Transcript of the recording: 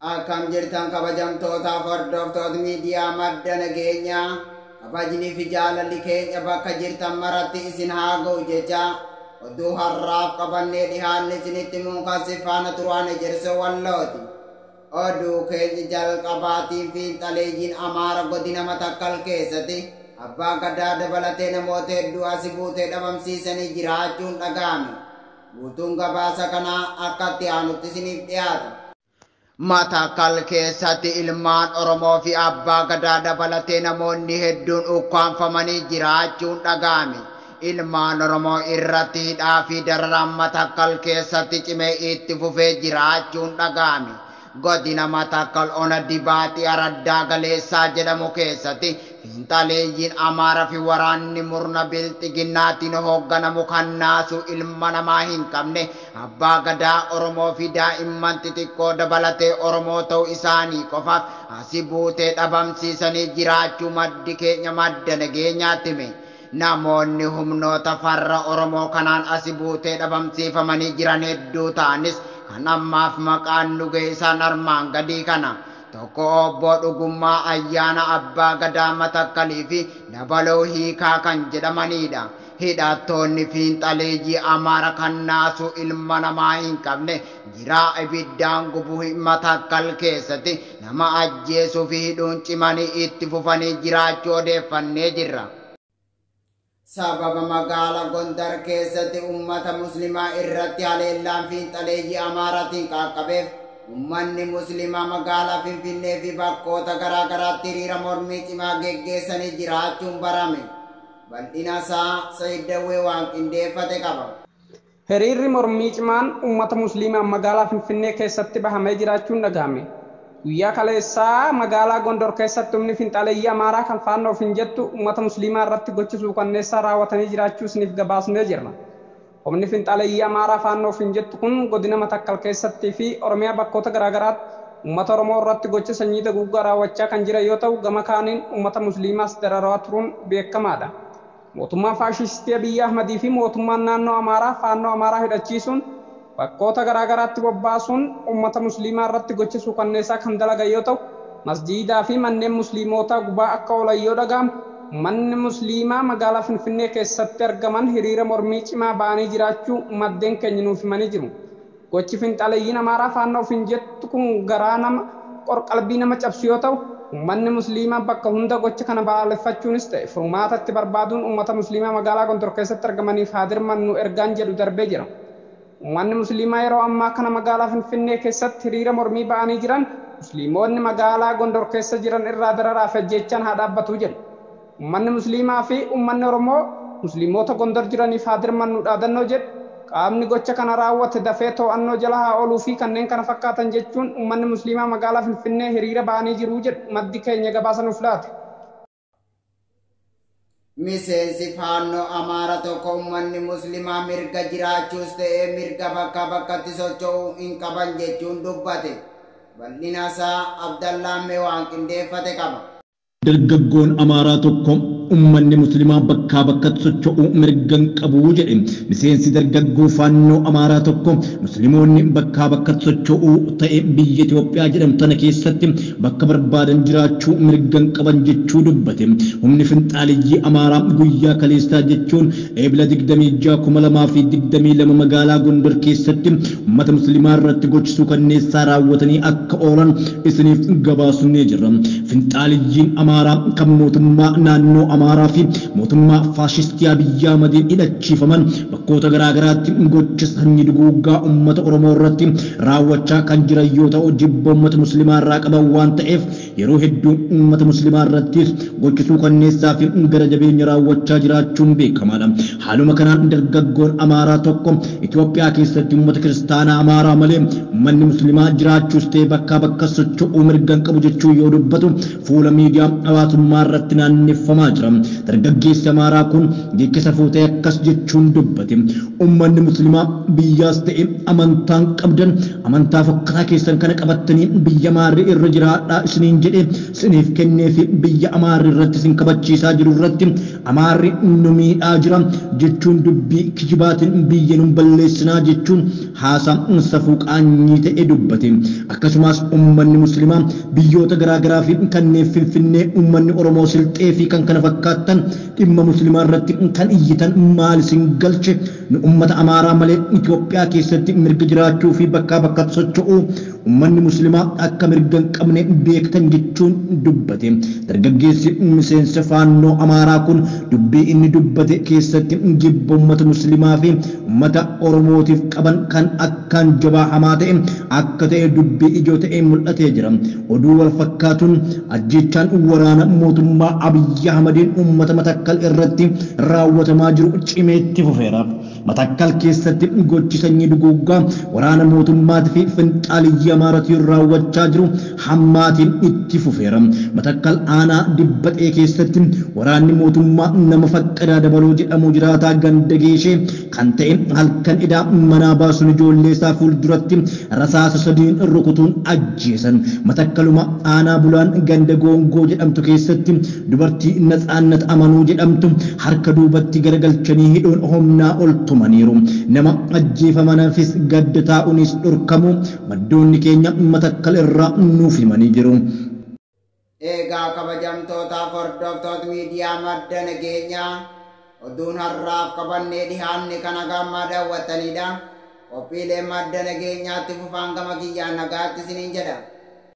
Akkam jirtan kabajamtoota hordoftoota miidiyaa madda nageenyaa kabajnii fi jaalalli keenya bakka jirtan maratti isin haa ga'u jecha oduu har'aaf qabannee dhihaanne isinitti muunkaasifaana turaan ejersa wallooti. Oduu keenya jalqabaatiin fiinxaleeyyiin Amaara godina Matakkal keessatti abbaa gadaa dabalatee namoota hedduu asii buutee dhabamsiisanii jiraachuun dhaga'ame. Guutuun gabaasa kanaa akkatti aanutti isiniif dhiyaata. Matakkal keessatti ilmaan Oromoo fi abbaa gadaa dabalatee namoonni hedduun ukkaanfamanii jiraachuun dhaga'ame. Ilmaan Oromoo irratti hidhaa fi dararaan Matakkal keessatti cimee itti fufee jiraachuun dhaga'ame. Godina Matakkal ona Dibaaxii Araddaa Galeessaa jedhamu keessatti fiinxaleeyyiin Amaaraa fi waraanni murna bilxiginnaatiin hoogganamu kan naasu ilma namaa hin qabne abbaa gadaa Oromoo fi daa'imman xixiqqoo dabalatee Oromoo ta'uu isaanii qofaaf asii buutee dhabamsiisanii jiraachuu maddi keenya madda nageenyaatti hime. Namoonni humnoota farra Oromoo kanaan asii buutee dhabamsiifamanii jiran hedduu ta'anis kan ammaaf maqaan nu geessan armaan gadii kana. Tokko obbo Dhugummaa Ayyaana abbaa gadaa Matakkalii fi dabaloo hiikaa kan jedhamanidha. Hidhattoonni fiinxaleeyyii Amaara kan naasu ilma namaa hin qabne jiraa ibiddaan gubuu Matakkal keessatti nama ajjeesuu fi hidhuun cimanii itti fufanii jiraachuu odeeffannee jirra. Sababa magaalaa Gondar keessatti ummata muslimaa irratti haleellaan fiinxaleeyyii Amaaraatiin qaqqabeef ummanni muslimaa magaalaa Finfinnee fi bakkoota garaa garaatti hiriira mormii cimaa geggeessanii jiraachuun barame. Bal'ina isaa Sayyidawwee waan qindeeffate qaba. Hiriirri mormii cimaan ummata muslimaa magaalaa Finfinnee keessatti bahamee jiraachuun dhagahame. Guyyaa kaleessaa magaalaa Gondor keessatti humni fiinxaleeyyii Amaaraa kan faannoof hin jettu ummata muslimaa irratti gochisuu kanneessaa raawwatanii jiraachuu isiniif gabaasnee jirra. Humni fiinxaleeyyii Amaaraa faannoof hin jettu kun godina Matakkal keessattii fi Oromiyaa bakkoota garaa garaatti ummata Oromoo irratti gocha sanyii duguuggaa raawwachaa kan jiran yoo ta'u gama kaaniin ummata musliimaas dararaa turuun beekamaadha. Mootummaan faashistii Abiyyi Ahmadii fi mootummaan naannoo Amaaraa faannoo Amaaraa hidhachiisuun bakkoota garaa garaatti bobbaasuun ummata musliimaa irratti gochisuu kanneessaa kan dalagan yoo ta'u masjiidaa fi manneen musliimotaa gubaa akka oolan yoo dhaga'amu manni musliimaa magaalaa Finfinnee keessatti argaman hiriira mormii cimaa ba'anii jiraachuu maddeen keenya nuuf himanii jiru. Gochi fiinxaleeyyiin Amaaraa faannoof hin jettu kun garaa nama qorqalbii nama cabsu yoo ta'u ummanni musliimaa bakka hunda gocha kana balaaleffachuunis ta'e furmaatatti barbaaduun ummata musliimaa magaalaa Gondor keessatti argamaniif haa dirmannu ergaan jedhu darbee jira. Ummanni musliimaa yeroo ammaa kana magaalaa Finfinnee keessatti hiriira mormii ba'anii jiran musliimoonni magaalaa Gondor keessa jiran irraa dararaaf ajjeechaan haa dhaabbatu jedhu. Ummanni musliimaa fi ummanni Oromoo musliimoota Gondor jiraniif haa dirmannu dhaadannoo jedhu. Qaamni gocha kana raawwate dafee to'annoo jala haa ooluu fi kanneen kana fakkaatan jechuun ummanni musliimaa magaalaa Finfinnee hiriira ba'anii jiru jedhu maddi keenya gabaasa nuuf laate. Miseensi faannoo Amaaraa tokko ummanni muslimaa mirga jiraachuus ta'ee mirga bakka bakkatti socho'uu hin qaban jechuun dubbate. Bal'ina isaa Abdallaamee waan qindeeffate qaba. Dargaggoon Amaaraa tokko ummanni muslimaa bakkaa bakkatti socho'uu mirgan qabu jedhe. Miseensi dargaggoo faannoo Amaaraa tokko musliimoonni bakkaa bakkatti socho'uu ta'e biyya Itoophiyaa jedhamtu tana keessatti bakka barbaadan jiraachuu mirgan qaban jechuu dubbate. Humni fiinxaleeyyii Amaaraa guyyaa kaleessaa jechuun eebila 26/2022 magaalaa Gondor keessatti ummata muslimaa irratti gochisuu kanneessaa raawwatanii akka oolan isiniif gabaasnee jirra. Fiinxaleeyyiin Amaaraa kan mootummaa naannoo Amaaraa fi mootummaa faashistii Abiyyi Ahmadiin hidhachiifaman bakkoota garaa garaatti gocha sanyii duguuggaa ummata Oromoo irratti raawwachaa kan jiran yoo ta'u jibba ummata muslimaa irraa qaban waan ta'eef yeroo hedduu ummata muslimaa irratti gochisuu kanneessaa fi gara jabeenya raawwachaa jiraachuun beekamaadha. Haaluma kanaan dargaggoon Amaaraa tokko Itoophiyaa keessatti ummata kiristaanaa Amaaraa malee ummanni muslimaa jiraachuus ta'e bakkaa bakka socho'uu mirgan qabu jechuu yoo dubbatu fuula miidiyaa hawaasummaa irratti naanneffamaa jira. dargaggeessi amaaraa kun jecha safootee akkas jechuun dubbate ummanni muslimaa biyyaas ta'e amantaan qabdan amantaa fokkataa keessan kana qabattanii biyya amaarri irra jiraadhaa isiniin jedhe isiniif kennee fi biyya amaarri irratti isin kabachiisaa jiru irratti amaarri nu miidhaa jira jechuun dubbii kijibaatiin biyya nu balleessinaa jechuun haasaa safuu qaanyii ta'e dubbate akkasumas ummanni muslimaa biyyoota garaagaraa fi kanneen finfinnee ummanni oromoo silxee fi kan kana fakkaatan dhimma muslimaa irratti kan iyyitan maal isin galche nu ummata amaaraa malee Itoophiyaa keessatti mirga jiraachuu fi bakkaa bakkatti socho'uu ummanni muslimaa akka mirga hin qabne beektan jechuun dubbate dargaggeessi miseensa faannoo amaaraa kun dubbii inni dubbate keessatti jibba ummata muslimaa fi ummata oromootiif qaban kan akkaan jabaa hamaa ta'e akka ta'e dubbii ijoo ta'e mul'atee jira oduu wal fakkaatuun ajjechaan waraana mootummaa Abiyyi Ahmadiin ummata Matakkal irratti raawwatamaa jiru cimeetti fufeera Matakkal keessatti gochi sanyii duguuggaa waraana mootummaatii fi finxaaliyyaa amaaratiin raawwachaa jiru hammaatiin itti fufeera Matakkal aanaa dibbaxee keessatti waraanni mootummaa nama Faqqadaa Dabaloo jedhamu jiraataa ganda geeshee kan ta'e halkan idaa manaa baasuun ijoollee isaa fuulduratti rasaasa sadiin rukutuun ajjeesan Matakkaluma aanaa bulaan ganda goongoo jedhamtu keessatti dubartii Natsaannat Amanuu jedhamtu harka duubatti garagalchanii hidhuun humnaa ol tumaniiru nama ajjeefamaniifis gadda taa'uunis dhorkamu maddoonni keenya Matakkal irraa nuuf himanii jiru. Egaa kabajamtootaaf hordoftoota miidiyaa madda nageenyaa oduun har'aaf qabannee dhihaanne kana gammaa daawwattanidha. Qophiilee madda nageenyaatti fufaan gama kiyyaan nagaatti isiniin jedha.